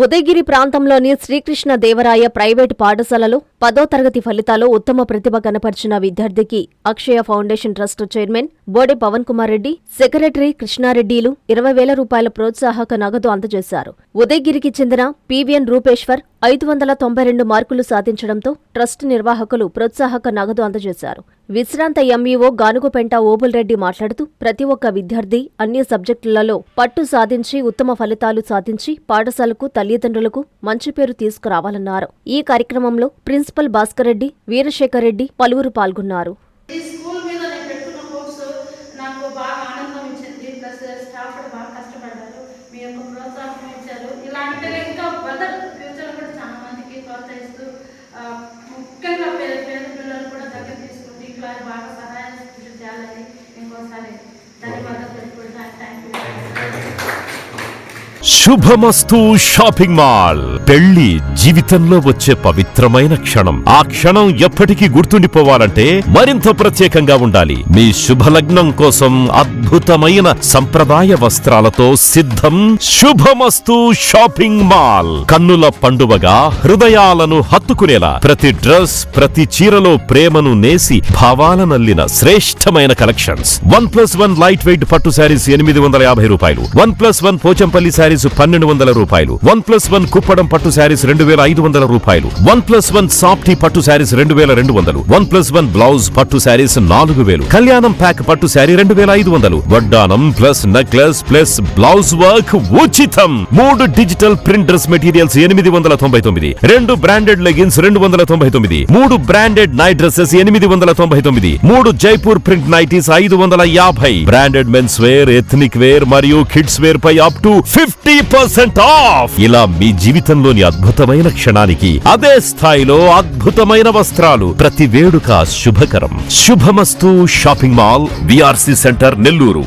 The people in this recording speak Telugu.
ఉదయగిరి ప్రాంతంలోని శ్రీకృష్ణ దేవరాయ ప్రైవేటు పాఠశాలలో 10వ తరగతి ఫలితాల్లో ఉత్తమ ప్రతిభ కనపర్చిన విద్యార్థికి Akshaya foundation trust chairman Bode Pavan Kumar Reddy, secretary కృష్ణారెడ్డిలు 20,000 రూపాయల ప్రోత్సాహక నగదు అందజేశారు. ఉదయగిరికి చెందిన పివిఎన్ రూపేశ్వర్ 592 మార్కులు సాధించడంతో ట్రస్ట్ నిర్వాహకులు ప్రోత్సాహక నగదు అందజేశారు. విశ్రాంత ఎంఈఓ గానుగుపెంట ఓబుల్రెడ్డి మాట్లాడుతూ ప్రతి ఒక్క విద్యార్థి అన్ని సబ్జెక్టులలో పట్టు సాధించి ఉత్తమ ఫలితాలు సాధించి పాఠశాలకు తల్లిదండ్రులకు మంచి పేరు తీసుకురావాలన్నారు. ఈ కార్యక్రమంలో ప్రిన్సిపల్ భాస్కర్ రెడ్డి, వీరశేఖర్ రెడ్డి పలువురు పాల్గొన్నారు. ముఖ్యంగా పేద పిల్లలు కూడా దగ్గర తీసుకుంటే ఇట్లా బాగా సహాయం చేయాలని ఇంకోసారి ధన్యవాదాలు తెలుపుకుంటున్నాను. Thank you. Subhamastu shopping mall. పెళ్లి జీవితంలో వచ్చే పవిత్రమైన క్షణం. ఆ క్షణం ఎప్పటికీ గుర్తుండిపోవాలంటే మరింత ప్రత్యేకంగా ఉండాలి. మీ శుభలగ్నం కోసం అద్భుతమైన సంప్రదాయ వస్త్రాలతో సిద్ధం శుభమస్తు షాపింగ్ మాల్. కన్నుల పండువగా హృదయాలను హత్తుకునేలా ప్రతి డ్రెస్, ప్రతి చీరలో ప్రేమను నేసి భావాలనల్లిన శ్రేష్టమైన కలెక్షన్స్. 1+1 లైట్ వెయిట్ పట్టు శారీస్ 850 రూపాయలు, 1+1 పోచంపల్లి శారీస్ 1,200 రూపాయలు, 1+1 కుప్పడం పట్టు శారీస్ 2,500 రూపాయలు, 1+1 సాఫ్టీ పట్టు శారీస్ 2,200, 1+1 బ్లౌజ్ పట్టు శారీస్ 4,000, కళ్యాణం ప్యాక్ పట్టు శారీ 2,500, వడ్డానం plus necklace plus blouse work ఉచితం. 3 digital print dress materials 899, 2 branded leggings 299, 3 branded night dresses 899, 3 Jaipur print nighties 550, branded men's wear, ethnic wear మరియు కిడ్స్ వేర్ పై అప్ టు 50% ఆఫ్. ఇలా మీ జీవితంలోని అద్భుతమైన క్షణానికి అదే స్థాయిలో అద్భుతమైన వస్త్రాలు. ప్రతి వేడుక శుభకరం. శుభమస్తు shopping mall, VRC centre, Nellore.